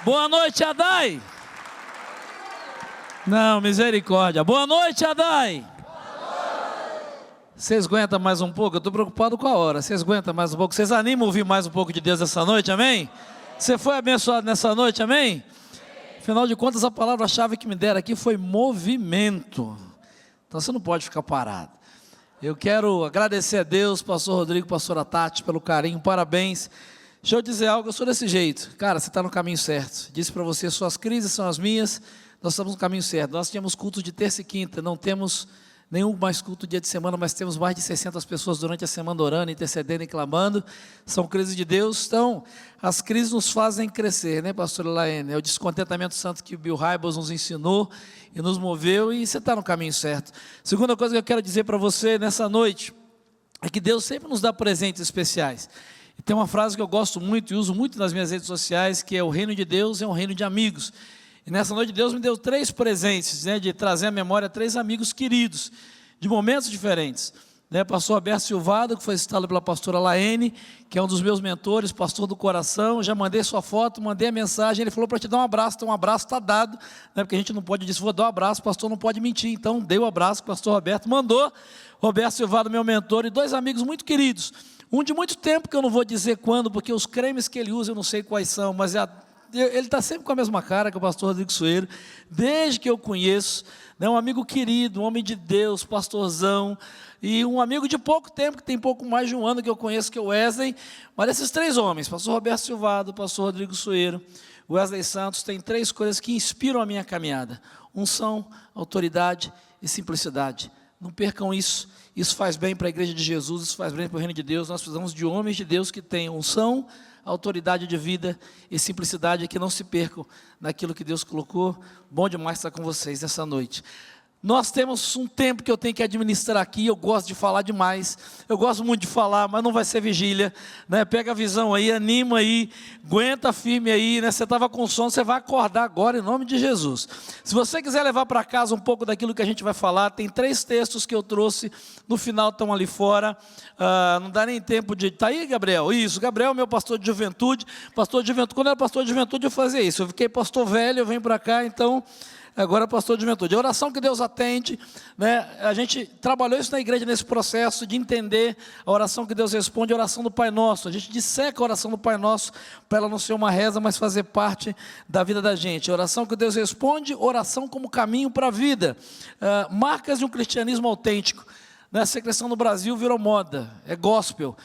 Boa noite, Adai. Não, misericórdia. Boa noite, Adai. Vocês aguentam mais um pouco? Eu estou preocupado com a hora. Vocês aguentam mais um pouco? Vocês animam a ouvir mais um pouco de Deus essa noite, amém? Você foi abençoado nessa noite, amém? Afinal de contas, a palavra-chave que me deram aqui foi movimento. Então você não pode ficar parado. Eu quero agradecer a Deus, pastor Rodrigo, pastora Tati, pelo carinho, parabéns. Deixa eu dizer algo, eu sou desse jeito. Cara, você está no caminho certo. Disse para você, suas crises são as minhas, nós estamos no caminho certo. Nós tínhamos cultos de terça e quinta, não temos nenhum mais culto dia de semana, mas temos mais de 600 pessoas durante a semana orando, intercedendo e clamando. São crises de Deus. Então, as crises nos fazem crescer, né, pastora Laene? É o descontentamento santo que o Bill Hybels nos ensinou e nos moveu, e você está no caminho certo. Segunda coisa que eu quero dizer para você nessa noite, é que Deus sempre nos dá presentes especiais. E tem uma frase que eu gosto muito e uso muito nas minhas redes sociais, que é: o reino de Deus é um reino de amigos. E nessa noite Deus me deu 3 presentes, né, de trazer à memória 3 amigos queridos, de momentos diferentes. Né, pastor Roberto Silvado, que foi citado pela pastora Laene, que é um dos meus mentores, pastor do coração. Já mandei sua foto, mandei a mensagem, ele falou para te dar um abraço. Então um abraço está dado, né, porque a gente não pode dizer, vou dar um abraço, o pastor não pode mentir. Então dei o abraço que o pastor Roberto mandou. Roberto Silvado, meu mentor, e 2 amigos muito queridos. Um de muito tempo, que eu não vou dizer quando, porque os cremes que ele usa eu não sei quais são, mas ele está sempre com a mesma cara, que é o pastor Rodrigo Sueiro, desde que eu conheço, né, um amigo querido, um homem de Deus, pastorzão, e um amigo de pouco tempo, que tem pouco mais de um ano que eu conheço, que é o Wesley. Mas esses 3 homens, pastor Roberto Silvado, pastor Rodrigo Sueiro, Wesley Santos, tem 3 coisas que inspiram a minha caminhada: unção, autoridade e simplicidade. Não percam isso. Isso faz bem para a igreja de Jesus, isso faz bem para o reino de Deus. Nós precisamos de homens de Deus que tenham unção, autoridade de vida e simplicidade, que não se percam naquilo que Deus colocou. Bom demais estar com vocês nessa noite. Nós temos um tempo que eu tenho que administrar aqui. Eu gosto de falar demais, eu gosto muito de falar, mas não vai ser vigília, né? Pega a visão aí, anima aí, aguenta firme aí, né? Você estava com sono, você vai acordar agora em nome de Jesus. Se você quiser levar para casa um pouco daquilo que a gente vai falar, tem 3 textos que eu trouxe, no final estão ali fora. Não dá nem tempo de... Está aí, Gabriel? Isso, Gabriel é meu pastor de juventude. Pastor de juventude, quando eu era pastor de juventude eu fazia isso, eu fiquei pastor velho, eu venho para cá, então... Agora pastor de juventude. A oração que Deus atende, né? A gente trabalhou isso na igreja, nesse processo de entender a oração que Deus responde, a oração do Pai Nosso. A gente disseca a oração do Pai Nosso, para ela não ser uma reza, mas fazer parte da vida da gente. A oração que Deus responde, oração como caminho para a vida. Marcas de um cristianismo autêntico. Essa questão no Brasil virou moda, é gospel.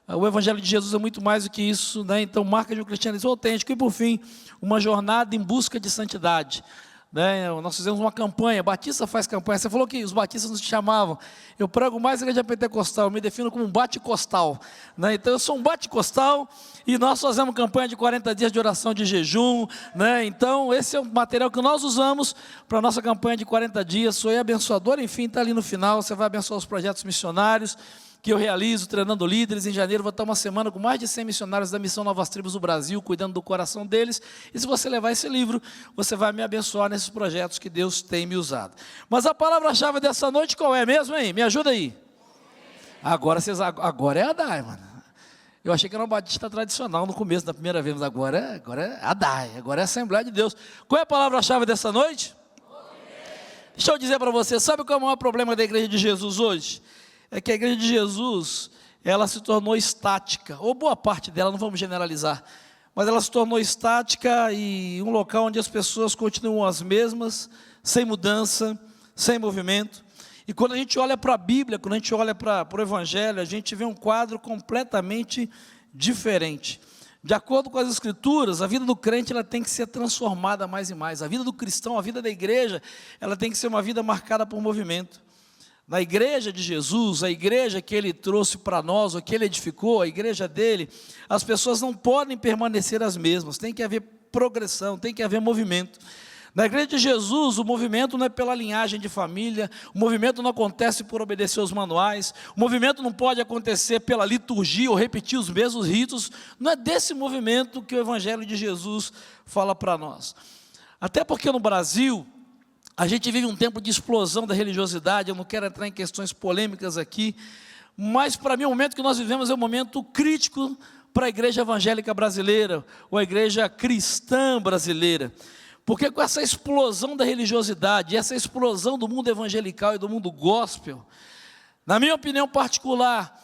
O Evangelho de Jesus é muito mais do que isso, né? Então, marcas de um cristianismo autêntico. E por fim, uma jornada em busca de santidade. Né, nós fizemos uma campanha, Batista faz campanha. Você falou que os batistas nos chamavam. Eu prego mais a igreja pentecostal, eu me defino como um baticostal, né? Então eu sou um baticostal, e nós fazemos campanha de 40 dias de oração, de jejum, né? Então esse é o material que nós usamos para a nossa campanha de 40 dias. Sou abençoador, enfim, está ali no final. Você vai abençoar os projetos missionários que eu realizo, treinando líderes. Em janeiro vou estar uma semana com mais de 100 missionários da Missão Novas Tribos do Brasil, cuidando do coração deles. E se você levar esse livro, você vai me abençoar nesses projetos que Deus tem me usado. Mas a palavra-chave dessa noite qual é mesmo, hein? Me ajuda aí. Agora é Adai, mano. Eu achei que era uma batista tradicional no começo, da primeira vez, mas agora é Adai, agora é Assembleia de Deus. Qual é a palavra-chave dessa noite? Deixa eu dizer para você, sabe qual é o maior problema da igreja de Jesus hoje? É que a igreja de Jesus, ela se tornou estática, ou boa parte dela, não vamos generalizar, mas ela se tornou estática, e um local onde as pessoas continuam as mesmas, sem mudança, sem movimento. E quando a gente olha para a Bíblia, quando a gente olha para o Evangelho, a gente vê um quadro completamente diferente. De acordo com as Escrituras, a vida do crente ela tem que ser transformada mais e mais. A vida do cristão, a vida da igreja, ela tem que ser uma vida marcada por movimento. Na igreja de Jesus, a igreja que Ele trouxe para nós, o que Ele edificou, a igreja dele, as pessoas não podem permanecer as mesmas, tem que haver progressão, tem que haver movimento. Na igreja de Jesus, o movimento não é pela linhagem de família, o movimento não acontece por obedecer os manuais, o movimento não pode acontecer pela liturgia ou repetir os mesmos ritos. Não é desse movimento que o Evangelho de Jesus fala para nós. Até porque no Brasil, a gente vive um tempo de explosão da religiosidade. Eu não quero entrar em questões polêmicas aqui, mas para mim o momento que nós vivemos é um momento crítico para a igreja evangélica brasileira, ou a igreja cristã brasileira. Porque com essa explosão da religiosidade, essa explosão do mundo evangelical e do mundo gospel, na minha opinião particular,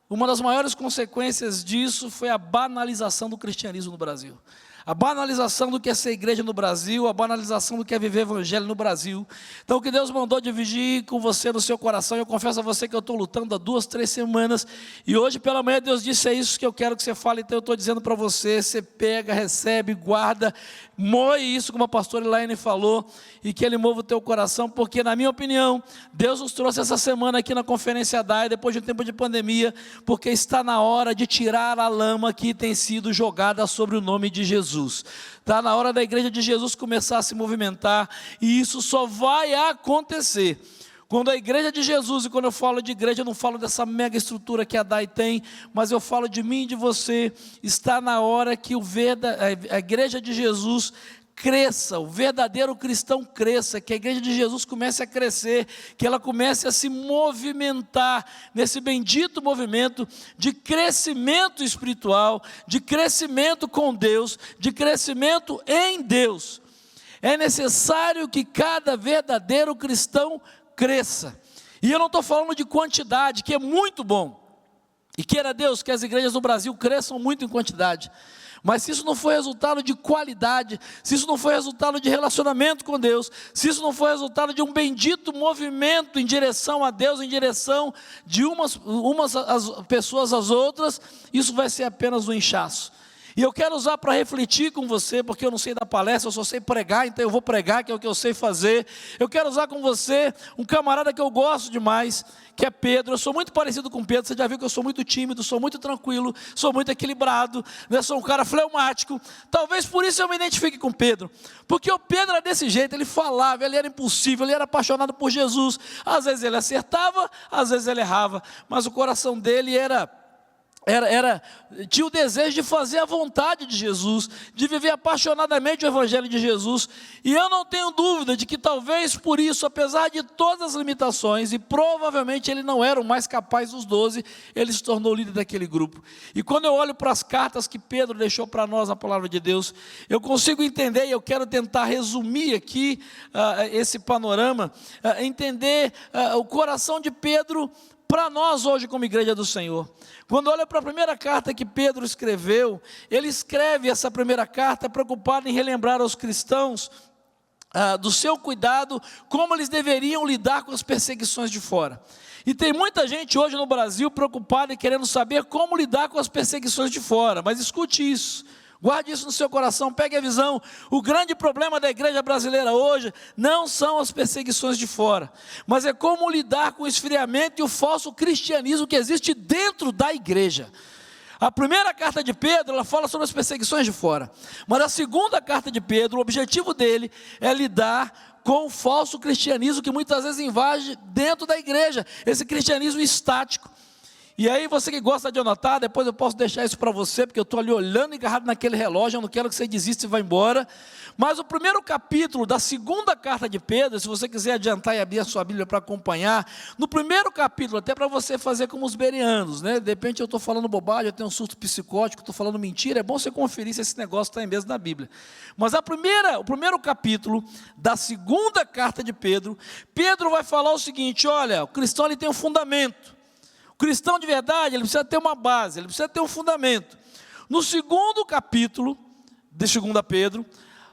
uma das maiores consequências disso foi a banalização do cristianismo no Brasil. A banalização do que é ser igreja no Brasil, a banalização do que é viver evangelho no Brasil. Então o que Deus mandou dividir com você no seu coração, eu confesso a você que eu estou lutando há 2, 3 semanas, e hoje pela manhã Deus disse, é isso que eu quero que você fale, então eu estou dizendo para você, você pega, recebe, guarda, moe isso como a pastora Elaine falou, e que Ele mova o teu coração, porque na minha opinião, Deus nos trouxe essa semana aqui na Conferência DAI, depois de um tempo de pandemia, porque está na hora de tirar a lama que tem sido jogada sobre o nome de Jesus. Está na hora da igreja de Jesus começar a se movimentar, e isso só vai acontecer quando a igreja de Jesus, e quando eu falo de igreja, eu não falo dessa mega estrutura que a DAI tem, mas eu falo de mim e de você. Está na hora que a igreja de Jesus cresça, o verdadeiro cristão cresça, que a igreja de Jesus comece a crescer, que ela comece a se movimentar nesse bendito movimento de crescimento espiritual, de crescimento com Deus, de crescimento em Deus. É necessário que cada verdadeiro cristão cresça, e eu não estou falando de quantidade, que é muito bom, e queira Deus que as igrejas do Brasil cresçam muito em quantidade, mas se isso não for resultado de qualidade, se isso não for resultado de relacionamento com Deus, se isso não for resultado de um bendito movimento em direção a Deus, em direção de umas as pessoas às outras, isso vai ser apenas um inchaço. E eu quero usar para refletir com você, porque eu não sei dar palestra, eu só sei pregar, então eu vou pregar, que é o que eu sei fazer. Eu quero usar com você um camarada que eu gosto demais, que é Pedro. Eu sou muito parecido com Pedro, você já viu que eu sou muito tímido, sou muito tranquilo, sou muito equilibrado, né? Sou um cara fleumático. Talvez por isso eu me identifique com Pedro, porque o Pedro era desse jeito, ele falava, ele era impulsivo, ele era apaixonado por Jesus. Às vezes ele acertava, às vezes ele errava, mas o coração dele tinha o desejo de fazer a vontade de Jesus, de viver apaixonadamente o Evangelho de Jesus, e eu não tenho dúvida de que talvez por isso, apesar de todas as limitações, e provavelmente ele não era o mais capaz dos 12, ele se tornou líder daquele grupo. E quando eu olho para as cartas que Pedro deixou para nós na palavra de Deus, eu consigo entender, e eu quero tentar resumir aqui esse panorama, entender o coração de Pedro para nós hoje como igreja do Senhor. Quando olha para a primeira carta que Pedro escreveu, ele escreve essa primeira carta preocupado em relembrar aos cristãos do seu cuidado, como eles deveriam lidar com as perseguições de fora. E tem muita gente hoje no Brasil preocupada e querendo saber como lidar com as perseguições de fora, mas escute isso. Guarde isso no seu coração, pegue a visão. O grande problema da igreja brasileira hoje não são as perseguições de fora, mas é como lidar com o esfriamento e o falso cristianismo que existe dentro da igreja. A primeira carta de Pedro, ela fala sobre as perseguições de fora, mas a segunda carta de Pedro, o objetivo dele é lidar com o falso cristianismo que muitas vezes invade dentro da igreja, esse cristianismo estático. E aí você que gosta de anotar, depois eu posso deixar isso para você, porque eu estou ali olhando e agarrado naquele relógio, eu não quero que você desista e vá embora. Mas o primeiro capítulo da segunda carta de Pedro, se você quiser adiantar e abrir a sua Bíblia para acompanhar, no primeiro capítulo, até para você fazer como os bereanos, né? De repente eu estou falando bobagem, eu tenho um surto psicótico, estou falando mentira, é bom você conferir se esse negócio está aí mesmo na Bíblia. Mas o primeiro capítulo da segunda carta de Pedro, Pedro vai falar o seguinte: olha, o cristão ele tem um fundamento. O cristão de verdade, ele precisa ter uma base, ele precisa ter um fundamento. No segundo capítulo de 2 Pedro,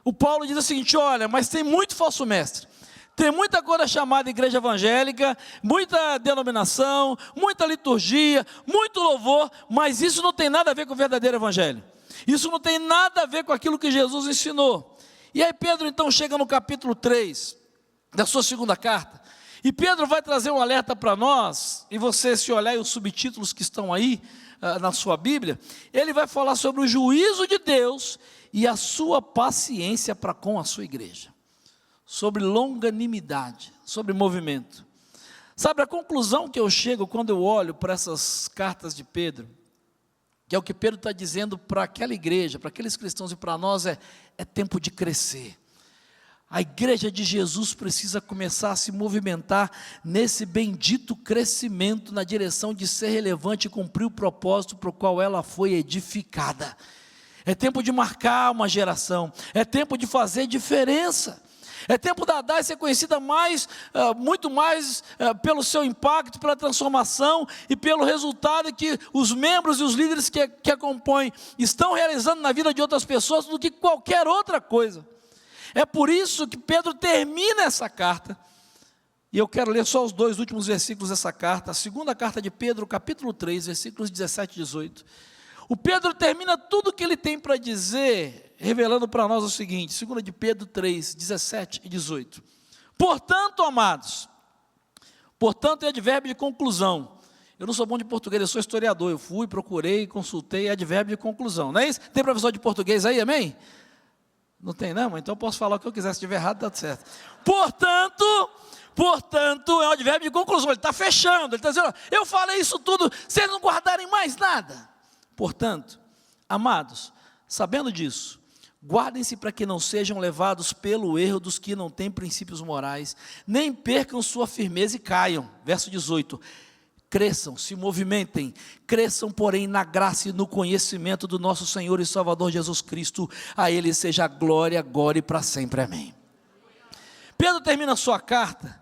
o Paulo diz o seguinte: olha, mas tem muito falso mestre, tem muita coisa chamada igreja evangélica, muita denominação, muita liturgia, muito louvor, mas isso não tem nada a ver com o verdadeiro evangelho, isso não tem nada a ver com aquilo que Jesus ensinou. E aí Pedro então chega no capítulo 3 da sua segunda carta, e Pedro vai trazer um alerta para nós, e você se olhar os subtítulos que estão aí na sua Bíblia, ele vai falar sobre o juízo de Deus e a sua paciência para com a sua igreja, sobre longanimidade, sobre movimento. Sabe, a conclusão que eu chego quando eu olho para essas cartas de Pedro, que é o que Pedro está dizendo para aquela igreja, para aqueles cristãos e para nós, é tempo de crescer. A igreja de Jesus precisa começar a se movimentar nesse bendito crescimento na direção de ser relevante e cumprir o propósito para o qual ela foi edificada. É tempo de marcar uma geração, é tempo de fazer diferença, é tempo da Adai ser conhecida muito mais pelo seu impacto, pela transformação e pelo resultado que os membros e os líderes que a compõem estão realizando na vida de outras pessoas do que qualquer outra coisa. É por isso que Pedro termina essa carta, e eu quero ler só os 2 últimos versículos dessa carta, a segunda carta de Pedro, capítulo 3, versículos 17 e 18. O Pedro termina tudo o que ele tem para dizer, revelando para nós o seguinte, 2 de Pedro 3, 17 e 18. Portanto, amados, portanto é advérbio de conclusão. Eu não sou bom de português, eu sou historiador, eu fui, procurei, consultei, advérbio de conclusão, não é isso? Tem professor de português aí, amém? Não tem não, então eu posso falar o que eu quiser, se estiver errado, tá certo. Portanto, é um advérbio de conclusão, ele está fechando, ele está dizendo, eu falei isso tudo, vocês não guardarem mais nada. Portanto, amados, sabendo disso, guardem-se para que não sejam levados pelo erro dos que não têm princípios morais, nem percam sua firmeza e caiam. Verso 18. Cresçam, se movimentem, cresçam, porém, na graça e no conhecimento do nosso Senhor e Salvador Jesus Cristo. A Ele seja a glória, agora e para sempre. Amém. Pedro termina a sua carta,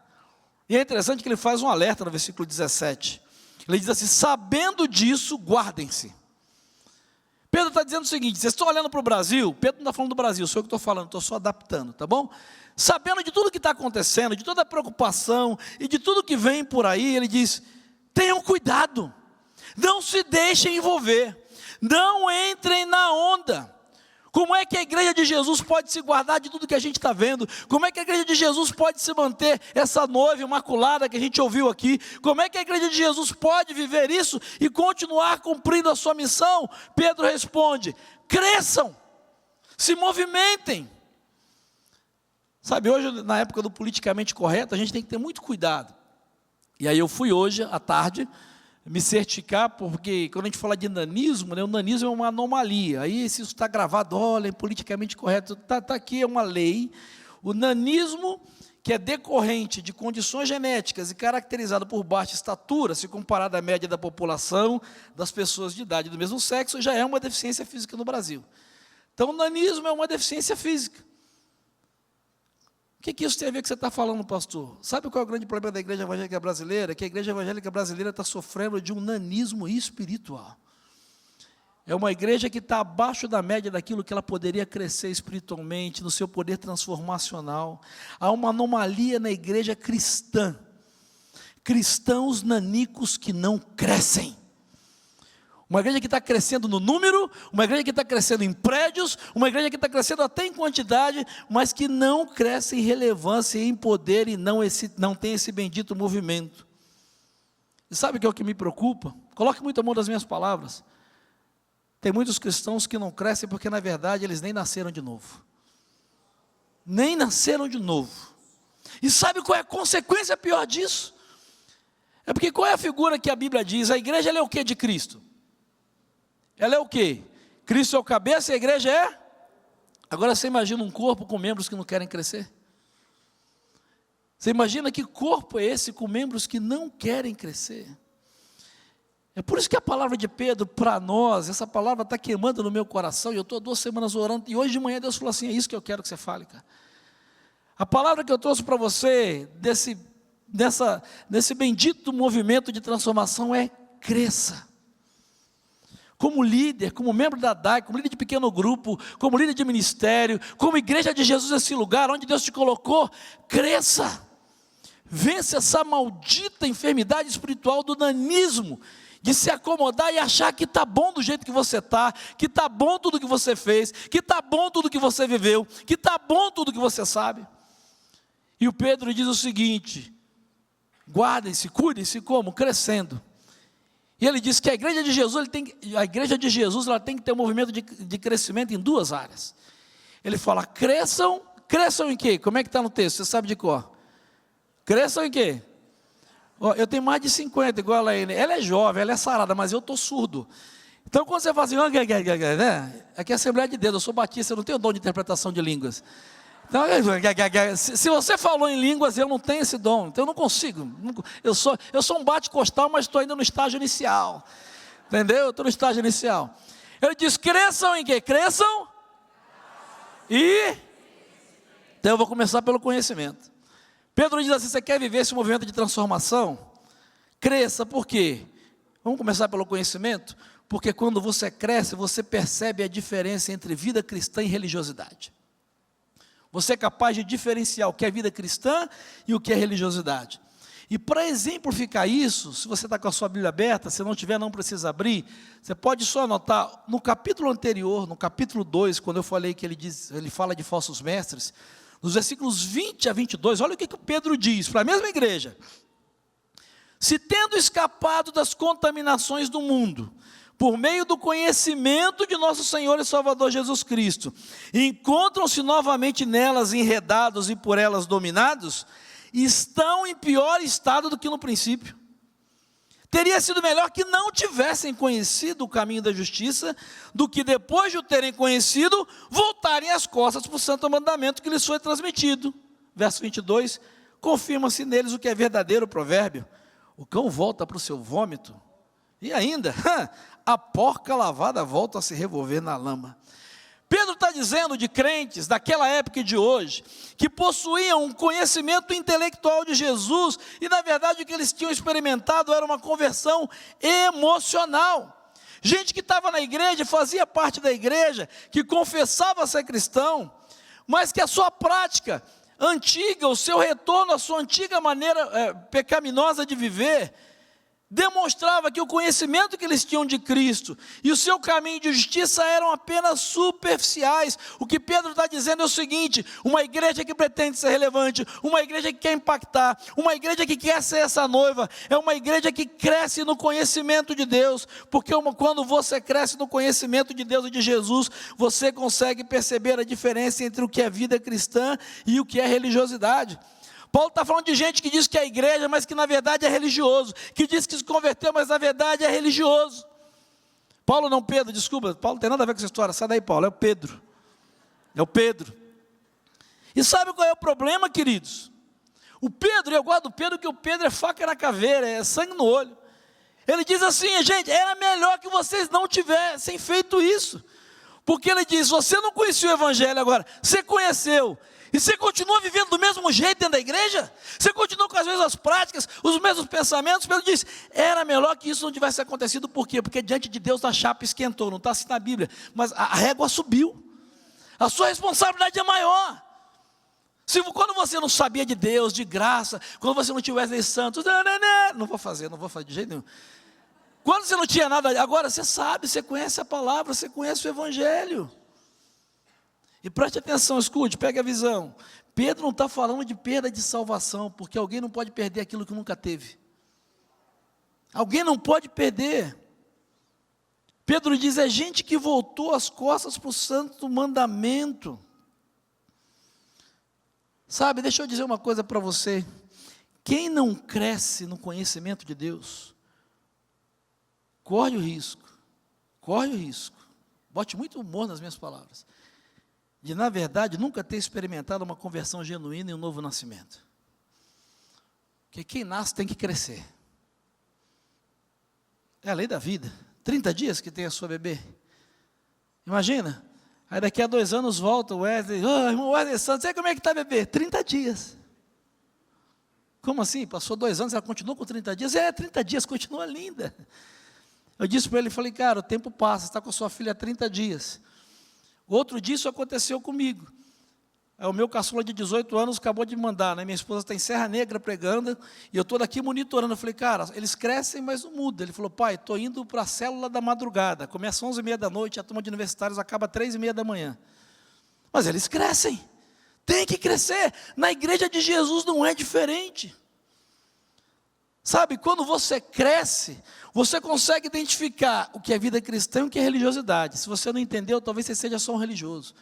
e é interessante que ele faz um alerta no versículo 17. Ele diz assim, sabendo disso, guardem-se. Pedro está dizendo o seguinte, vocês estão olhando para o Brasil, Pedro não está falando do Brasil, sou eu que estou falando, estou só adaptando, tá bom? Sabendo de tudo que está acontecendo, de toda a preocupação, e de tudo que vem por aí, ele diz, tenham cuidado, não se deixem envolver, não entrem na onda. Como é que a igreja de Jesus pode se guardar de tudo que a gente está vendo? Como é que a igreja de Jesus pode se manter essa noiva imaculada que a gente ouviu aqui? Como é que a igreja de Jesus pode viver isso e continuar cumprindo a sua missão? Pedro responde, cresçam, se movimentem. Sabe, hoje na época do politicamente correto, a gente tem que ter muito cuidado. E aí eu fui hoje, à tarde, me certificar, porque quando a gente fala de nanismo, né, o nanismo é uma anomalia. Aí se isso está gravado, olha, é politicamente correto, está aqui, é uma lei. O nanismo, que é decorrente de condições genéticas e caracterizado por baixa estatura, se comparado à média da população, das pessoas de idade do mesmo sexo, já é uma deficiência física no Brasil. Então o nanismo é uma deficiência física. O que isso tem a ver com o que você está falando, pastor? Sabe qual é o grande problema da igreja evangélica brasileira? Que a igreja evangélica brasileira está sofrendo de um nanismo espiritual. É uma igreja que está abaixo da média daquilo que ela poderia crescer espiritualmente, no seu poder transformacional. Há uma anomalia na igreja cristã. Cristãos nanicos que não crescem. Uma igreja que está crescendo no número, uma igreja que está crescendo em prédios, uma igreja que está crescendo até em quantidade, mas que não cresce em relevância e em poder e não tem esse bendito movimento. E sabe o que é o que me preocupa? Coloque muito a mão das minhas palavras. Tem muitos cristãos que não crescem porque na verdade eles nem nasceram de novo. Nem nasceram de novo. E sabe qual é a consequência pior disso? É porque qual é a figura que a Bíblia diz? A igreja ela é o que de Cristo? Ela é o quê? Cristo é o cabeça e a igreja é? Agora você imagina um corpo com membros que não querem crescer? Você imagina que corpo é esse com membros que não querem crescer? É por isso que a palavra de Pedro para nós, essa palavra está queimando no meu coração, e eu estou 2 semanas orando, e hoje de manhã Deus falou assim, é isso que eu quero que você fale, cara. A palavra que eu trouxe para você, desse bendito movimento de transformação é cresça. Como líder, como membro da Adai, como líder de pequeno grupo, como líder de ministério, como igreja de Jesus nesse lugar onde Deus te colocou, cresça. Vence essa maldita enfermidade espiritual do nanismo, de se acomodar e achar que está bom do jeito que você está, que está bom tudo que você fez, que está bom tudo que você viveu, que está bom tudo que você sabe. E o Pedro diz o seguinte, guardem-se, cuidem-se como? Crescendo. E ele diz que a igreja de Jesus ela tem que ter um movimento de crescimento em 2 áreas. Ele fala, cresçam em quê? Como é que está no texto? Você sabe de cor. Cresçam em quê? Eu tenho mais de 50, igual ela é. Ela é jovem, ela é sarada, mas eu estou surdo. Então quando você fala assim, né? Aqui é a Assembleia de Deus, eu sou batista, eu não tenho dom de interpretação de línguas. Então, se você falou em línguas, eu não tenho esse dom, então eu não consigo. Eu sou um bate-costal, mas estou ainda no estágio inicial. Entendeu? Eu estou no estágio inicial. Ele diz: cresçam em quê? Cresçam. Então eu vou começar pelo conhecimento. Pedro diz assim: você quer viver esse movimento de transformação? Cresça, por quê? Vamos começar pelo conhecimento? Porque quando você cresce, você percebe a diferença entre vida cristã e religiosidade. Você é capaz de diferenciar o que é vida cristã e o que é religiosidade. E para exemplificar isso, se você está com a sua Bíblia aberta, se não tiver, não precisa abrir, você pode só anotar, no capítulo anterior, no capítulo 2, quando eu falei que ele fala de falsos mestres, nos versículos 20 a 22, olha o que Pedro diz para a mesma igreja: se tendo escapado das contaminações do mundo, por meio do conhecimento de nosso Senhor e Salvador Jesus Cristo, encontram-se novamente nelas enredados e por elas dominados, estão em pior estado do que no princípio. Teria sido melhor que não tivessem conhecido o caminho da justiça, do que depois de o terem conhecido, voltarem as costas para o santo mandamento que lhes foi transmitido. Verso 22, confirma-se neles o que é verdadeiro provérbio: o cão volta para o seu vômito, e ainda, a porca lavada volta a se revolver na lama. Pedro está dizendo de crentes daquela época e de hoje, que possuíam um conhecimento intelectual de Jesus, e na verdade o que eles tinham experimentado era uma conversão emocional. Gente que estava na igreja, fazia parte da igreja, que confessava ser cristão, mas que a sua prática antiga, o seu retorno à sua antiga maneira pecaminosa de viver, demonstrava que o conhecimento que eles tinham de Cristo e o seu caminho de justiça eram apenas superficiais. O que Pedro está dizendo é o seguinte: uma igreja que pretende ser relevante, uma igreja que quer impactar, uma igreja que quer ser essa noiva, é uma igreja que cresce no conhecimento de Deus, porque quando você cresce no conhecimento de Deus e de Jesus, você consegue perceber a diferença entre o que é vida cristã e o que é religiosidade. Paulo está falando de gente que diz que é igreja, mas que na verdade é religioso, que diz que se converteu, mas na verdade é religioso. Paulo não, Pedro, desculpa, Paulo não tem nada a ver com essa história, sai daí, Paulo, é o Pedro. E sabe qual é o problema, queridos? O Pedro, eu gosto do Pedro, que o Pedro é faca na caveira, é sangue no olho. Ele diz assim: gente, era melhor que vocês não tivessem feito isso, porque ele diz: você não conhecia o evangelho, agora você conheceu, e você continua vivendo do mesmo jeito dentro da igreja? Você continua com as mesmas práticas, os mesmos pensamentos? Pedro diz: era melhor que isso não tivesse acontecido. Por quê? Porque diante de Deus a chapa esquentou, não está assim na Bíblia, mas a régua subiu, a sua responsabilidade é maior. Quando você não sabia de Deus, de graça, quando você não tinha Wesley Santos, não vou fazer de jeito nenhum. Quando você não tinha nada, agora você sabe, você conhece a palavra, você conhece o evangelho. E preste atenção, escute, pegue a visão. Pedro não está falando de perda de salvação, porque alguém não pode perder aquilo que nunca teve. Alguém não pode perder. Pedro diz: é gente que voltou as costas para o santo mandamento. Sabe, deixa eu dizer uma coisa para você. Quem não cresce no conhecimento de Deus, corre o risco, bote muito humor nas minhas palavras, de na verdade nunca ter experimentado uma conversão genuína e um novo nascimento. Porque quem nasce tem que crescer. É a lei da vida. 30 dias que tem a sua bebê. Imagina, aí daqui a 2 anos volta o Wesley: irmão Wesley Santos, sabe como é que está bebê? 30 dias. Como assim? Passou 2 anos, ela continua com 30 dias? 30 dias, continua linda. Eu disse para ele, falei: cara, o tempo passa, você está com a sua filha há 30 dias. Outro dia isso aconteceu comigo. O meu caçula de 18 anos acabou de mandar, né? Minha esposa está em Serra Negra pregando, e eu estou daqui monitorando. Eu falei: cara, eles crescem, mas não muda. Ele falou: pai, estou indo para a célula da madrugada, começa às 11h30 da noite, a turma de universitários acaba às 3h30 da manhã. Mas eles crescem, tem que crescer. Na igreja de Jesus não é diferente. Sabe, quando você cresce, você consegue identificar o que é vida cristã e o que é religiosidade. Se você não entendeu, talvez você seja só um religioso.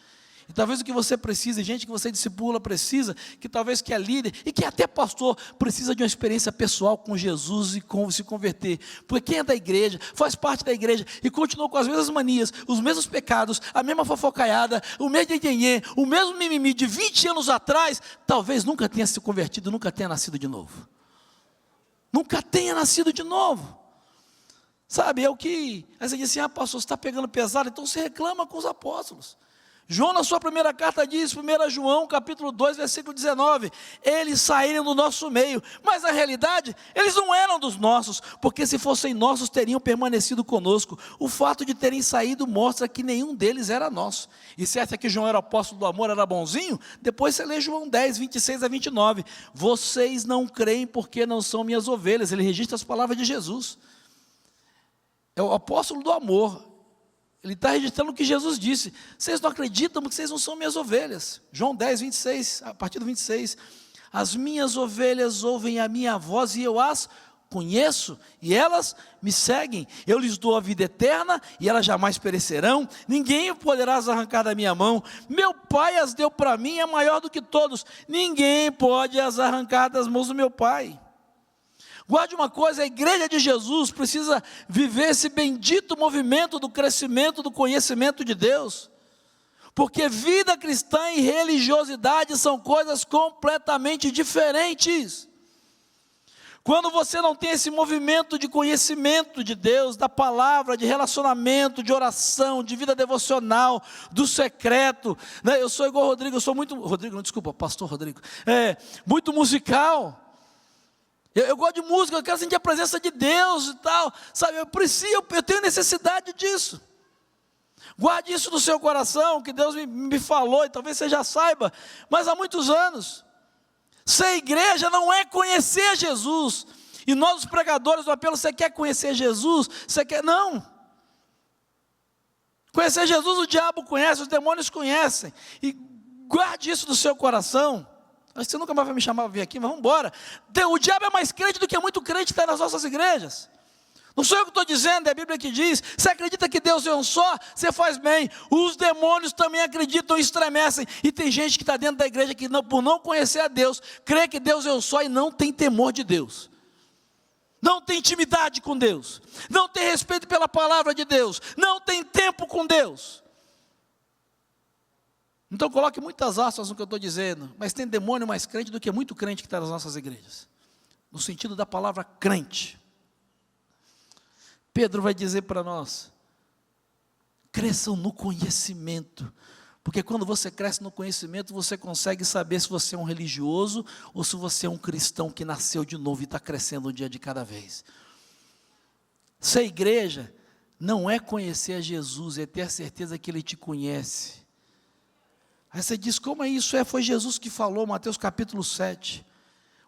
E talvez o que você precisa, gente que você discipula precisa, que talvez que é líder, e que até pastor, precisa de uma experiência pessoal com Jesus e com se converter. Porque quem é da igreja, faz parte da igreja, e continua com as mesmas manias, os mesmos pecados, a mesma fofocaiada, o mesmo nhenhenhê, o mesmo mimimi de 20 anos atrás, talvez nunca tenha se convertido, nunca tenha nascido de novo. Nunca tenha nascido de novo. Sabe, é o que, aí você diz assim, pastor, você está pegando pesado, então você reclama com os apóstolos. João, na sua primeira carta, diz, 1 João, capítulo 2, versículo 19, eles saíram do nosso meio, mas na realidade, eles não eram dos nossos, porque se fossem nossos, teriam permanecido conosco. O fato de terem saído mostra que nenhum deles era nosso. E se acha que João era apóstolo do amor, era bonzinho? Depois você lê João 10, 26 a 29, vocês não creem porque não são minhas ovelhas. Ele registra as palavras de Jesus, é o apóstolo do amor. Ele está registrando o que Jesus disse. Vocês não acreditam porque vocês não são minhas ovelhas. João 10, 26, a partir do 26. As minhas ovelhas ouvem a minha voz e eu as conheço e elas me seguem. Eu lhes dou a vida eterna e elas jamais perecerão. Ninguém poderá as arrancar da minha mão. Meu Pai as deu para mim, é maior do que todos. Ninguém pode as arrancar das mãos do meu Pai. Guarde uma coisa, a igreja de Jesus precisa viver esse bendito movimento do crescimento, do conhecimento de Deus, porque vida cristã e religiosidade são coisas completamente diferentes. Quando você não tem esse movimento de conhecimento de Deus, da palavra, de relacionamento, de oração, de vida devocional, do secreto, né? Eu sou igual o Rodrigo, eu sou muito, pastor Rodrigo, muito musical. Eu gosto de música, eu quero sentir a presença de Deus e tal, sabe, eu tenho necessidade disso. Guarde isso no seu coração, que Deus me falou, e talvez você já saiba, mas há muitos anos, ser igreja não é conhecer Jesus, e nós os pregadores do apelo, você quer conhecer Jesus? Você quer? Não. Conhecer Jesus o diabo conhece, os demônios conhecem, e guarde isso no seu coração. Acho que você nunca mais vai me chamar para vir aqui, mas vamos embora. O diabo é mais crente do que muito crente que está nas nossas igrejas. Não sou eu que estou dizendo, é a Bíblia que diz. Você acredita que Deus é um só? Você faz bem. Os demônios também acreditam e estremecem. E tem gente que está dentro da igreja que por não conhecer a Deus, crê que Deus é um só e não tem temor de Deus. Não tem intimidade com Deus. Não tem respeito pela palavra de Deus. Não tem tempo com Deus. Então coloque muitas aspas no que eu estou dizendo, mas tem demônio mais crente do que muito crente que está nas nossas igrejas, no sentido da palavra crente. Pedro vai dizer para nós, cresçam no conhecimento, porque quando você cresce no conhecimento, você consegue saber se você é um religioso, ou se você é um cristão que nasceu de novo e está crescendo um dia de cada vez. Ser igreja não é conhecer a Jesus, é ter a certeza que Ele te conhece. Aí você diz, como é isso? Foi Jesus que falou, Mateus capítulo 7.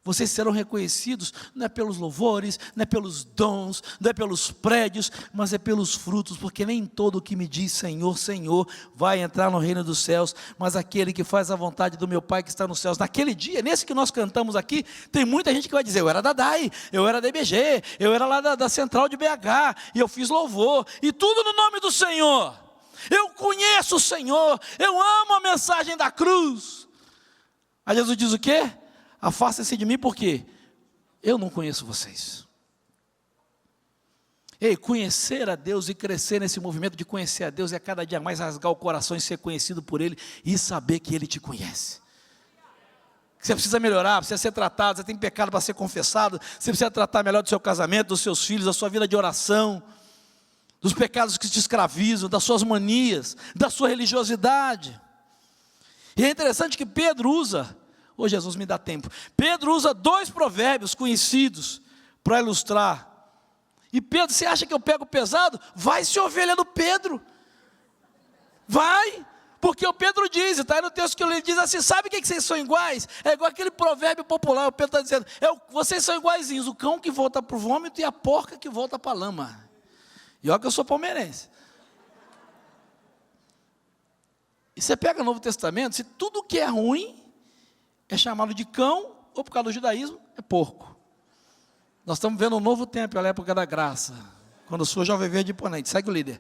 Vocês serão reconhecidos, não é pelos louvores, não é pelos dons, não é pelos prédios, mas é pelos frutos, porque nem todo o que me diz Senhor, Senhor, vai entrar no reino dos céus, mas aquele que faz a vontade do meu Pai que está nos céus. Naquele dia, nesse que nós cantamos aqui, tem muita gente que vai dizer, eu era da DAI, eu era da IBG, eu era lá da Central de BH, e eu fiz louvor, e tudo no nome do Senhor. Eu conheço o Senhor, eu amo a mensagem da cruz. Aí Jesus diz o quê? Afastem-se de mim, porque eu não conheço vocês. Ei, conhecer a Deus e crescer nesse movimento de conhecer a Deus é cada dia mais rasgar o coração e ser conhecido por Ele e saber que Ele te conhece. Você precisa melhorar, precisa ser tratado, você tem pecado para ser confessado, você precisa tratar melhor do seu casamento, dos seus filhos, da sua vida de oração, dos pecados que te escravizam, das suas manias, da sua religiosidade. E é interessante que Pedro usa, Jesus me dá tempo, Pedro usa 2 provérbios conhecidos para ilustrar. E Pedro, você acha que eu pego pesado? Vai ser ovelha do Pedro, vai, porque o Pedro diz, está aí no texto que ele diz assim, sabe o que vocês são iguais? É igual aquele provérbio popular, o Pedro está dizendo, vocês são iguaizinhos, o cão que volta para o vômito e a porca que volta para a lama. E olha que eu sou palmeirense. E você pega o Novo Testamento, se tudo que é ruim é chamado de cão, ou por causa do judaísmo, é porco. Nós estamos vendo um novo tempo, a época da graça, quando o senhor jovem verde imponente, segue o líder.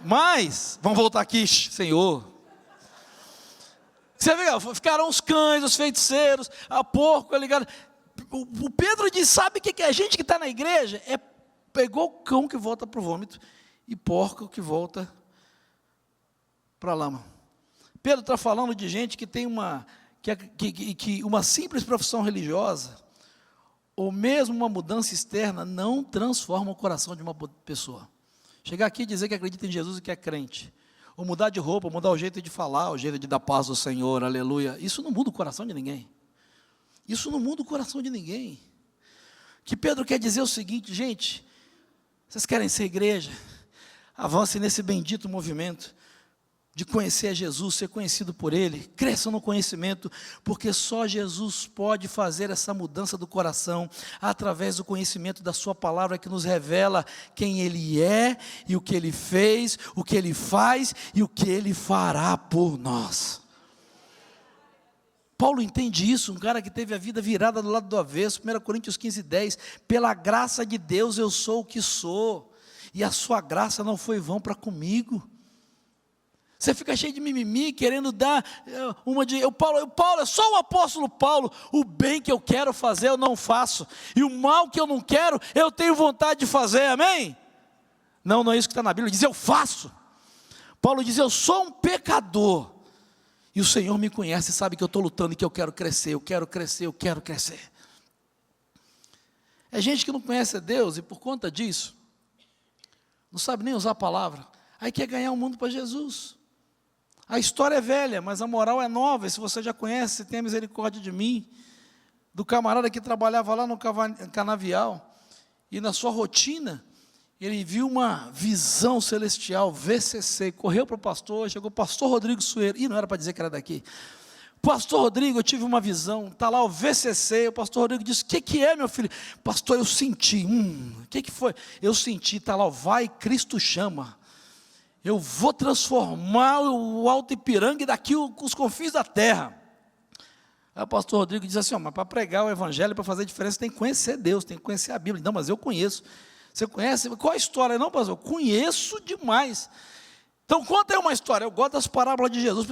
Mas, vamos voltar aqui, Senhor. Você vê, ficaram os cães, os feiticeiros, a porco, ligado? O Pedro diz, sabe o que é? Gente que está na igreja, pegou o cão que volta para o vômito, e porco que volta para a lama. Pedro está falando de gente que tem uma simples profissão religiosa, ou mesmo uma mudança externa, não transforma o coração de uma pessoa. Chegar aqui e dizer que acredita em Jesus e que é crente, ou mudar de roupa, mudar o jeito de falar, o jeito de dar paz ao Senhor, aleluia, isso não muda o coração de ninguém. Isso não muda o coração de ninguém. O que Pedro quer dizer é o seguinte, gente, vocês querem ser igreja? Avancem nesse bendito movimento de conhecer a Jesus, ser conhecido por Ele, cresçam no conhecimento, porque só Jesus pode fazer essa mudança do coração, através do conhecimento da sua palavra, que nos revela quem Ele é, e o que Ele fez, o que Ele faz, e o que Ele fará por nós. Paulo entende isso, um cara que teve a vida virada do lado do avesso, 1 Coríntios 15:10, pela graça de Deus eu sou o que sou, e a sua graça não foi vão para comigo. Você fica cheio de mimimi, querendo dar uma de... Paulo, eu sou o apóstolo Paulo, o bem que eu quero fazer eu não faço, e o mal que eu não quero, eu tenho vontade de fazer, amém? Não é isso que está na Bíblia, ele diz eu faço. Paulo diz eu sou um pecador, e o Senhor me conhece e sabe que eu estou lutando e que eu quero crescer, eu quero crescer, eu quero crescer. É gente que não conhece a Deus, e por conta disso, não sabe nem usar a palavra, aí quer ganhar o mundo para Jesus. A história é velha, mas a moral é nova, e se você já conhece, você tem a misericórdia de mim, do camarada que trabalhava lá no canavial, e na sua rotina, ele viu uma visão celestial, VCC, correu para o pastor, chegou o pastor Rodrigo Sueiro, não era para dizer que era daqui, pastor Rodrigo, eu tive uma visão, está lá o VCC, o pastor Rodrigo disse, o que é meu filho? Pastor, eu senti, o que foi? Eu senti, está lá, vai, Cristo chama, eu vou transformar o Alto Ipiranga daqui os confins da terra. Aí o pastor Rodrigo diz assim, mas para pregar o evangelho, para fazer diferença, tem que conhecer Deus, tem que conhecer a Bíblia. Não, mas eu conheço. Você conhece? Qual a história? Não, pastor, eu conheço demais. Então conta aí uma história, eu gosto das parábolas de Jesus,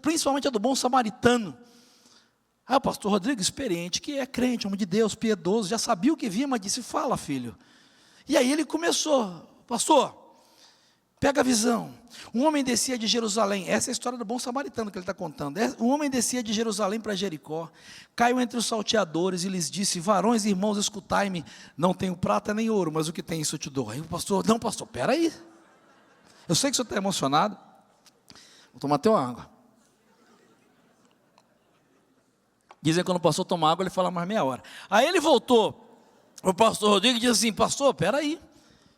principalmente a do bom samaritano. Aí o pastor Rodrigo, experiente, que é crente, homem de Deus, piedoso, já sabia o que via, mas disse, fala filho. E aí ele começou, pastor, pega a visão, um homem descia de Jerusalém, essa é a história do bom samaritano que ele está contando, um homem descia de Jerusalém para Jericó, caiu entre os salteadores e lhes disse, varões e irmãos, escutai-me, não tenho prata nem ouro, mas o que tem isso eu te dou. Aí o pastor, não pastor, peraí, eu sei que o senhor está emocionado, vou tomar até uma água. Dizem que quando o pastor toma água, ele fala mais meia hora. Aí ele voltou, o pastor Rodrigo disse assim, pastor, peraí,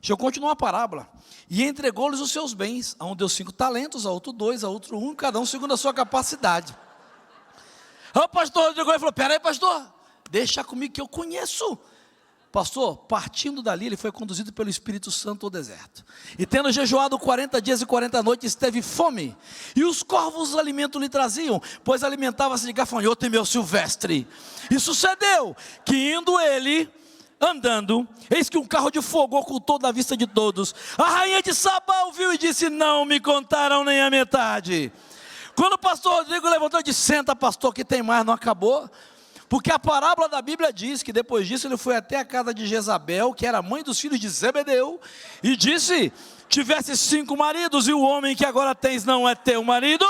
deixa eu continuar a parábola. E entregou-lhes os seus bens. A um deu 5 talentos, a outro 2, a outro 1, cada um segundo a sua capacidade. Aí o pastor Rodrigo falou, peraí pastor, deixa comigo que eu conheço. Pastor, partindo dali, ele foi conduzido pelo Espírito Santo ao deserto. E tendo jejuado 40 dias e 40 noites, teve fome. E os corvos o alimento lhe traziam, pois alimentava-se de gafanhoto e mel silvestre. E sucedeu que indo ele... andando, eis que um carro de fogo ocultou da vista de todos. A rainha de Sabá ouviu e disse, não me contaram nem a metade. Quando o pastor Rodrigo levantou e disse, senta pastor que tem mais, não acabou. Porque a parábola da Bíblia diz que depois disso ele foi até a casa de Jezabel, que era mãe dos filhos de Zebedeu, e disse, tivesse 5 maridos e o homem que agora tens não é teu marido?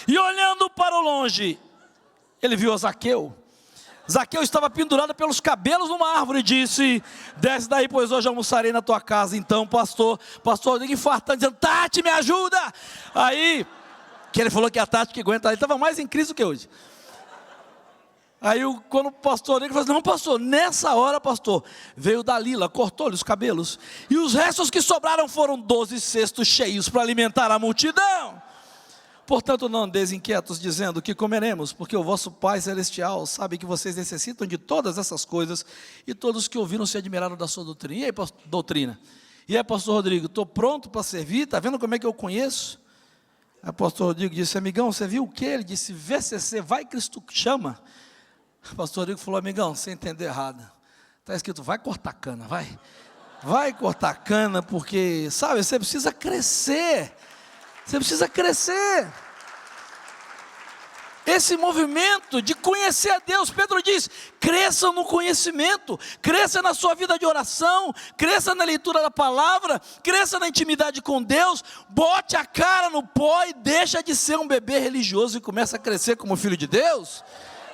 E olhando para o longe, ele viu a Zaqueu. Zaqueu estava pendurado pelos cabelos numa árvore e disse, desce daí, pois hoje almoçarei na tua casa. Então pastor Rodrigo infartando, dizendo, Tati me ajuda. Aí, que ele falou que a Tati que aguenta, ele estava mais em crise do que hoje. Aí quando o pastor Rodrigo falou, não pastor, nessa hora pastor, veio Dalila, cortou-lhe os cabelos, e os restos que sobraram foram 12 cestos cheios para alimentar a multidão. Portanto, não andeis inquietos, dizendo que comeremos, porque o vosso Pai Celestial sabe que vocês necessitam de todas essas coisas, e todos que ouviram se admiraram da sua doutrina. E aí, pastor Rodrigo, estou pronto para servir, está vendo como é que eu conheço? Aí, pastor Rodrigo disse, amigão, você viu o que? Ele disse, VCC, vai Cristo chama. O pastor Rodrigo falou, amigão, você entendeu errado, está escrito, vai cortar cana, vai. Vai cortar cana, porque, sabe, você precisa crescer. Você precisa crescer. Esse movimento de conhecer a Deus, Pedro diz, cresça no conhecimento, cresça na sua vida de oração, cresça na leitura da palavra, cresça na intimidade com Deus, bote a cara no pó e deixa de ser um bebê religioso e começa a crescer como filho de Deus,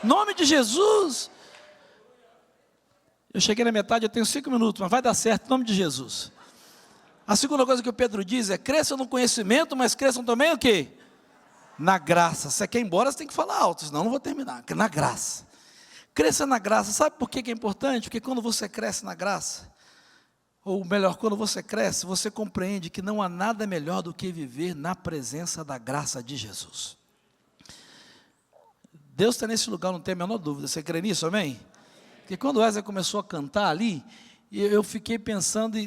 em nome de Jesus. Eu cheguei na metade, eu tenho 5 minutos, mas vai dar certo, em nome de Jesus. A segunda coisa que o Pedro diz é, cresçam no conhecimento, mas cresçam também o quê? Na graça. Se você quer ir embora, você tem que falar alto, senão eu não vou terminar. Na graça. Cresça na graça. Sabe por que é importante? Porque quando você cresce na graça, ou melhor, quando você cresce, você compreende que não há nada melhor do que viver na presença da graça de Jesus. Deus está nesse lugar, não tem a menor dúvida. Você crê nisso, amém? Porque quando o Wesley começou a cantar ali, eu fiquei pensando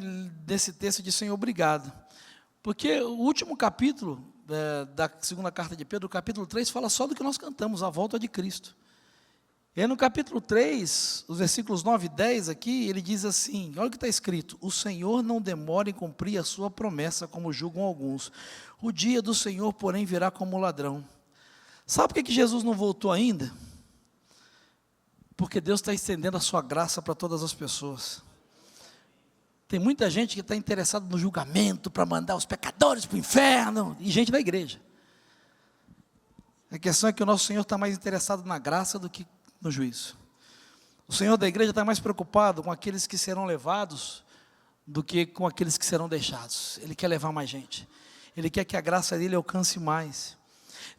nesse texto de Senhor, obrigado. Porque o último capítulo da segunda carta de Pedro, o capítulo 3, fala só do que nós cantamos, a volta de Cristo. E aí no capítulo 3, os versículos 9 e 10 aqui, ele diz assim, olha o que está escrito, o Senhor não demora em cumprir a sua promessa, como julgam alguns. O dia do Senhor, porém, virá como ladrão. Sabe por que Jesus não voltou ainda? Porque Deus está estendendo a sua graça para todas as pessoas. Tem muita gente que está interessada no julgamento, para mandar os pecadores para o inferno, e gente da igreja. A questão é que o nosso Senhor está mais interessado na graça do que no juízo. O Senhor da igreja está mais preocupado com aqueles que serão levados, do que com aqueles que serão deixados. Ele quer levar mais gente. Ele quer que a graça dele alcance mais.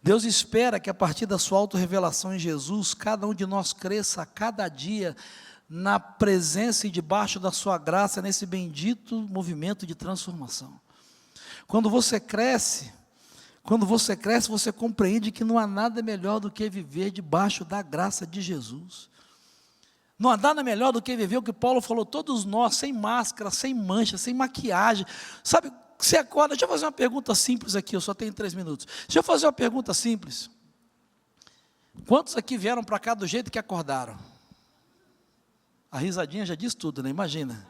Deus espera que a partir da sua autorrevelação em Jesus, cada um de nós cresça a cada dia, na presença e debaixo da sua graça, nesse bendito movimento de transformação. Quando você cresce, você compreende que não há nada melhor do que viver debaixo da graça de Jesus. Não há nada melhor do que viver o que Paulo falou, todos nós, sem máscara, sem mancha, sem maquiagem. Sabe, você acorda, deixa eu fazer uma pergunta simples aqui, eu só tenho 3 minutos. Deixa eu fazer uma pergunta simples. Quantos aqui vieram para cá do jeito que acordaram? A risadinha já diz tudo, né? Imagina,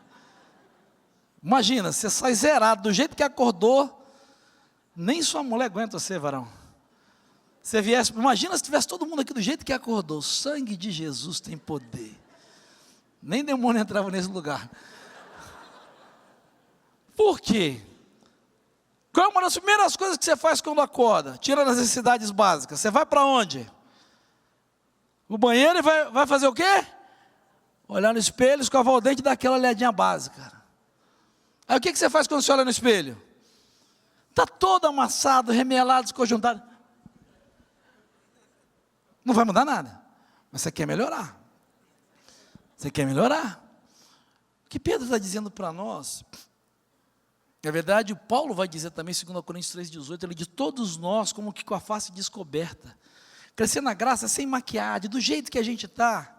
você sai zerado, do jeito que acordou, nem sua mulher aguenta você, varão. Você viesse, imagina se tivesse todo mundo aqui do jeito que acordou, o sangue de Jesus tem poder, nem demônio entrava nesse lugar. Por quê? Qual é uma das primeiras coisas que você faz quando acorda? Tira as necessidades básicas, você vai para onde? O banheiro e vai fazer o quê? Olhar no espelho, escovar o dente e dar aquela olhadinha básica. Aí o que você faz quando você olha no espelho? Está todo amassado, remelado, desconjuntado. Não vai mudar nada. Mas você quer melhorar. Você quer melhorar. O que Pedro está dizendo para nós, na verdade, o Paulo vai dizer também, 2 Coríntios 3,18, ele diz, todos nós, como que com a face descoberta, crescer na graça, sem maquiagem, do jeito que a gente está,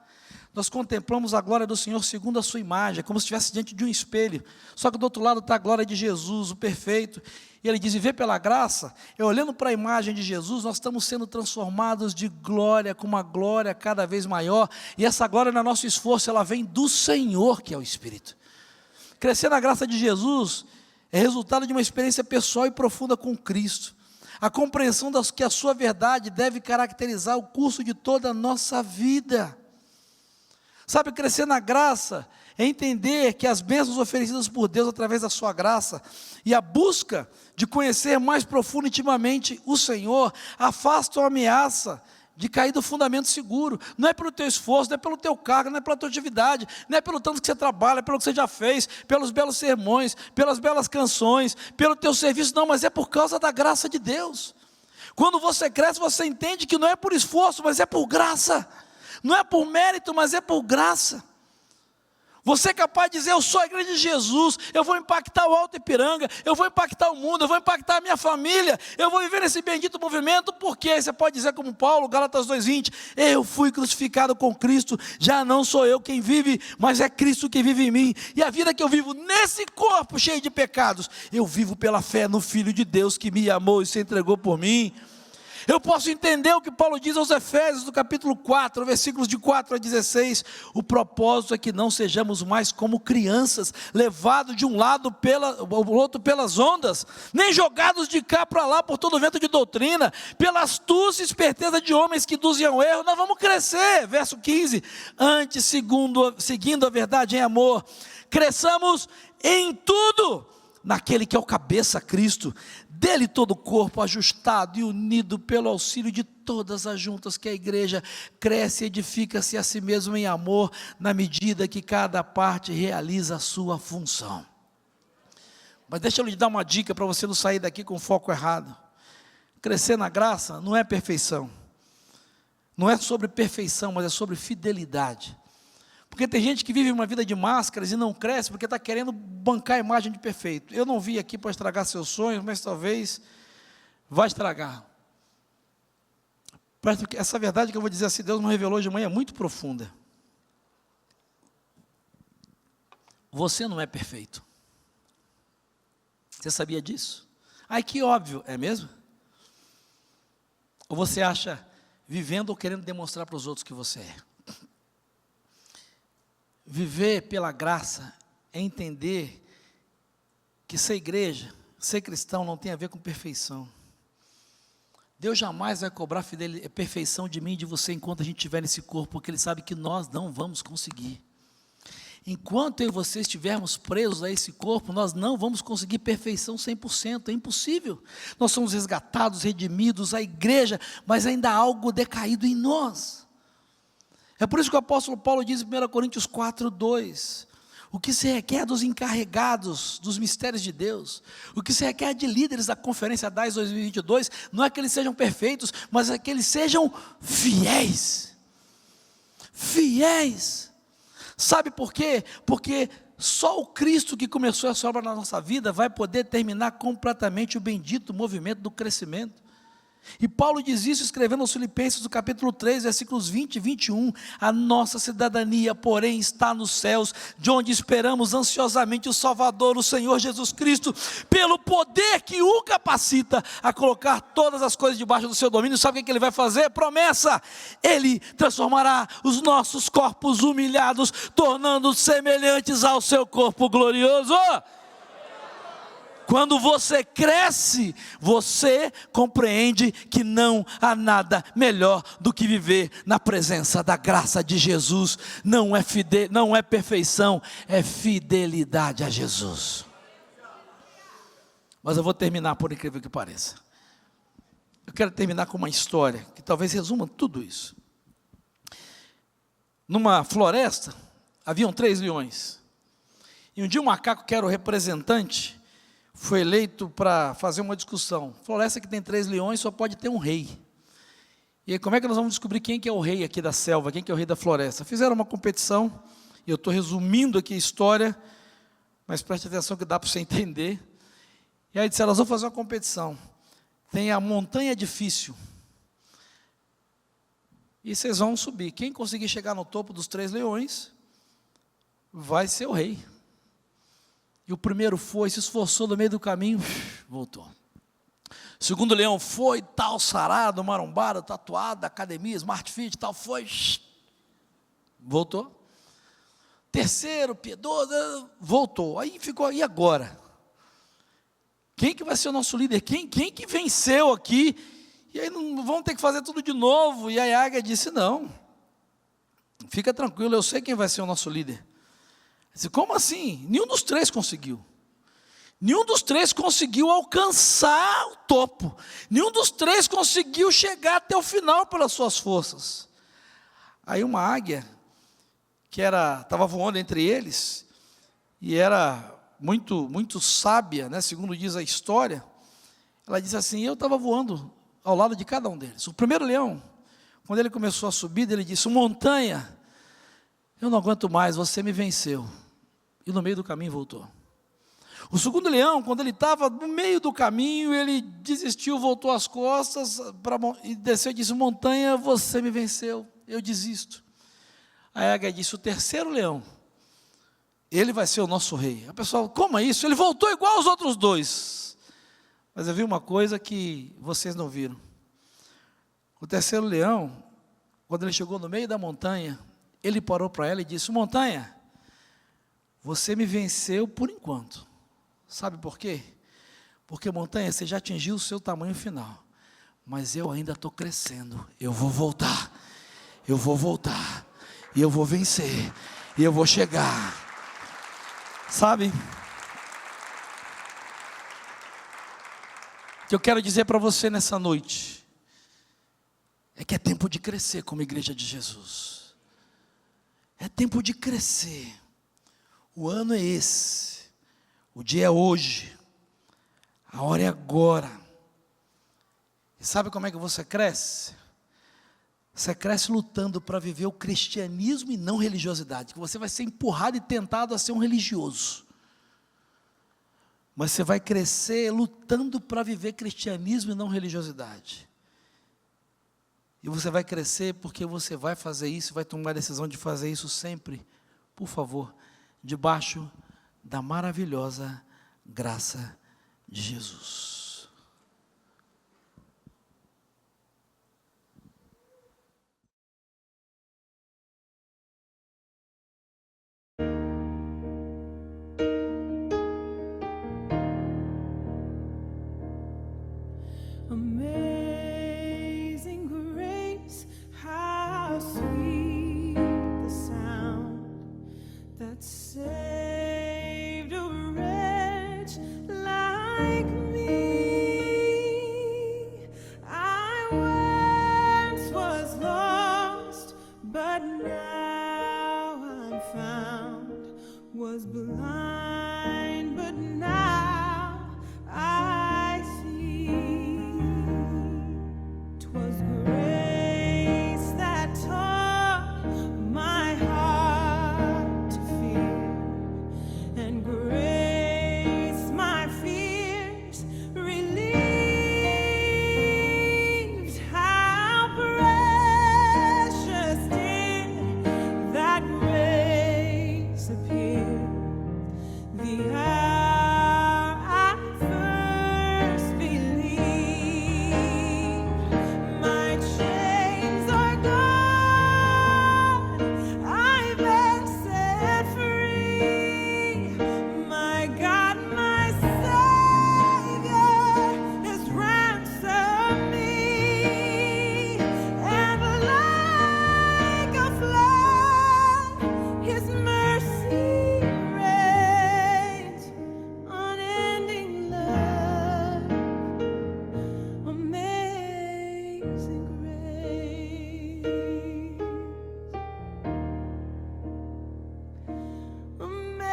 nós contemplamos a glória do Senhor segundo a sua imagem, como se estivesse diante de um espelho, só que do outro lado está a glória de Jesus, o perfeito, e ele diz, viver pela graça, olhando para a imagem de Jesus, nós estamos sendo transformados de glória, com uma glória cada vez maior, e essa glória no nosso esforço, ela vem do Senhor, que é o Espírito. Crescer na graça de Jesus, é resultado de uma experiência pessoal e profunda com Cristo, a compreensão que a sua verdade deve caracterizar o curso de toda a nossa vida. Sabe, crescer na graça é entender que as bênçãos oferecidas por Deus através da sua graça e a busca de conhecer mais profundo e intimamente o Senhor afastam a ameaça de cair do fundamento seguro. Não é pelo teu esforço, não é pelo teu cargo, não é pela tua atividade, não é pelo tanto que você trabalha, pelo que você já fez, pelos belos sermões, pelas belas canções, pelo teu serviço, não, mas é por causa da graça de Deus. Quando você cresce, você entende que não é por esforço, mas é por graça. Não é por mérito, mas é por graça. Você é capaz de dizer, eu sou a igreja de Jesus, eu vou impactar o Alto Ipiranga, eu vou impactar o mundo, eu vou impactar a minha família, eu vou viver nesse bendito movimento, porque você pode dizer como Paulo, Gálatas 2:20, eu fui crucificado com Cristo, já não sou eu quem vive, mas é Cristo que vive em mim, e a vida que eu vivo nesse corpo cheio de pecados, eu vivo pela fé no Filho de Deus que me amou e se entregou por mim. Eu posso entender o que Paulo diz aos Efésios, no capítulo 4, versículos de 4 a 16. O propósito é que não sejamos mais como crianças, levados de um lado ao outro pelas ondas, nem jogados de cá para lá por todo vento de doutrina, pela astúcia e esperteza de homens que induzem ao erro. Nós vamos crescer, verso 15, antes seguindo a verdade em amor, cresçamos em tudo, naquele que é o cabeça, Cristo, dele todo o corpo ajustado e unido pelo auxílio de todas as juntas, que a igreja cresce e edifica-se a si mesmo em amor, na medida que cada parte realiza a sua função. Mas deixa eu lhe dar uma dica para você não sair daqui com o foco errado. Crescer na graça não é perfeição, não é sobre perfeição, mas é sobre fidelidade. Porque tem gente que vive uma vida de máscaras e não cresce porque está querendo bancar a imagem de perfeito. Eu não vim aqui para estragar seus sonhos, mas talvez vai estragar. Essa verdade que eu vou dizer assim, Deus me revelou de manhã é muito profunda. Você não é perfeito. Você sabia disso? Ai, que óbvio, é mesmo? Ou você acha vivendo ou querendo demonstrar para os outros que você é? Viver pela graça é entender que ser igreja, ser cristão não tem a ver com perfeição. Deus jamais vai cobrar perfeição de mim e de você enquanto a gente estiver nesse corpo, porque Ele sabe que nós não vamos conseguir. Enquanto eu e você estivermos presos a esse corpo, nós não vamos conseguir perfeição 100%, é impossível. Nós somos resgatados, redimidos, a igreja, mas ainda há algo decaído em nós. É por isso que o apóstolo Paulo diz em 1 Coríntios 4:2, o que se requer dos encarregados dos mistérios de Deus, o que se requer de líderes da Conferência DAIS 2022, não é que eles sejam perfeitos, mas é que eles sejam fiéis. Fiéis. Sabe por quê? Porque só o Cristo que começou essa obra na nossa vida vai poder terminar completamente o bendito movimento do crescimento. E Paulo diz isso escrevendo aos Filipenses, no capítulo 3, versículos 20 e 21, a nossa cidadania, porém, está nos céus, de onde esperamos ansiosamente o Salvador, o Senhor Jesus Cristo, pelo poder que o capacita a colocar todas as coisas debaixo do seu domínio. Sabe o que Ele vai fazer? Promessa: Ele transformará os nossos corpos humilhados, tornando-os semelhantes ao seu corpo glorioso. Quando você cresce, você compreende que não há nada melhor do que viver na presença da graça de Jesus. Não é perfeição, é fidelidade a Jesus. Mas eu vou terminar, por incrível que pareça. Eu quero terminar com uma história que talvez resuma tudo isso. Numa floresta, haviam 3 leões. E um dia um macaco, que era o representante, foi eleito para fazer uma discussão. Floresta que tem 3 leões só pode ter um rei. E aí, como é que nós vamos descobrir quem que é o rei aqui da selva, quem que é o rei da floresta? Fizeram uma competição, e eu estou resumindo aqui a história, mas preste atenção que dá para você entender. E aí disseram, nós vamos fazer uma competição. Tem a montanha difícil. E vocês vão subir. Quem conseguir chegar no topo dos 3 leões, vai ser o rei. E o primeiro foi, se esforçou no meio do caminho, voltou. O segundo leão foi, tal, sarado, marombado, tatuado, academia, Smart Fit, tal, foi, voltou. Terceiro, piedoso, voltou. Aí ficou, e agora? Quem que vai ser o nosso líder? Quem que venceu aqui? E aí não vamos ter que fazer tudo de novo. E aí a águia disse, não, fica tranquilo, eu sei quem vai ser o nosso líder. Disse, como assim? Nenhum dos 3 conseguiu. Nenhum dos 3 conseguiu alcançar o topo. Nenhum dos 3 conseguiu chegar até o final pelas suas forças. Aí uma águia, que estava voando entre eles, e era muito sábia, né, segundo diz a história, ela disse assim, eu estava voando ao lado de cada um deles. O primeiro leão, quando ele começou a subir, ele disse, montanha, eu não aguento mais, você me venceu. E no meio do caminho voltou. O segundo leão, quando ele estava no meio do caminho, ele desistiu, voltou as costas e desceu e disse, montanha, você me venceu, eu desisto. Aí a águia disse, o terceiro leão, ele vai ser o nosso rei. A pessoa, como é isso? Ele voltou igual aos outros 2. Mas eu vi uma coisa que vocês não viram. O terceiro leão, quando ele chegou no meio da montanha, ele parou para ela e disse: montanha, você me venceu por enquanto. Sabe por quê? Porque, montanha, você já atingiu o seu tamanho final, mas eu ainda estou crescendo. Eu vou voltar, e eu vou vencer, e eu vou chegar. Sabe? O que eu quero dizer para você nessa noite é que é tempo de crescer como igreja de Jesus. É tempo de crescer. O ano é esse, o dia é hoje, a hora é agora. E sabe como é que você cresce? Você cresce lutando para viver o cristianismo e não religiosidade, que você vai ser empurrado e tentado a ser um religioso. Mas você vai crescer lutando para viver cristianismo e não religiosidade. E você vai crescer porque você vai fazer isso, vai tomar a decisão de fazer isso sempre, por favor, debaixo da maravilhosa graça de Jesus. Amazing grace, how sweet the sound that saved a wretch like me. I once was lost, but now I'm found, was blind, but now I see. 'Twas grace that taught my heart to fear, and grace my fears relieved. How precious did that grace appear, the hour I first believed. My chains are gone, I've been set free. My God, my Savior has ransomed me, and like a flood, His mercy reigns. Unending love, amazing grace, amazing grace.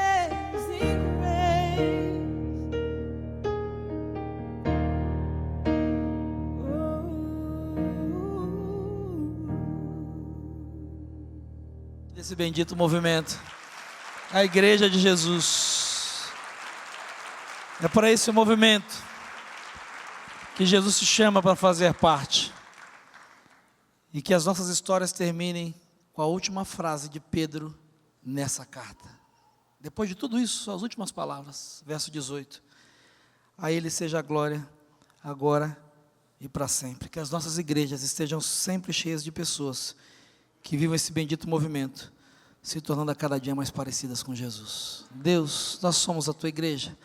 Desse bendito movimento, a igreja de Jesus. É para esse movimento que Jesus te chama para fazer parte. E que as nossas histórias terminem com a última frase de Pedro nessa carta. Depois de tudo isso, as últimas palavras, verso 18. A Ele seja a glória, agora e para sempre. Que as nossas igrejas estejam sempre cheias de pessoas que vivam esse bendito movimento, se tornando a cada dia mais parecidas com Jesus. Deus, nós somos a Tua igreja,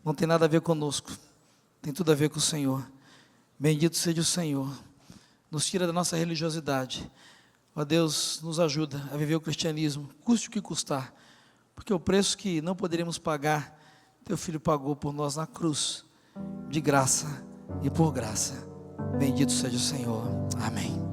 não tem nada a ver conosco, tem tudo a ver com o Senhor. Bendito seja o Senhor, nos tira da nossa religiosidade. Ó Deus, nos ajuda a viver o cristianismo, custe o que custar, porque o preço que não poderíamos pagar, Teu Filho pagou por nós na cruz, de graça e por graça. Bendito seja o Senhor. Amém.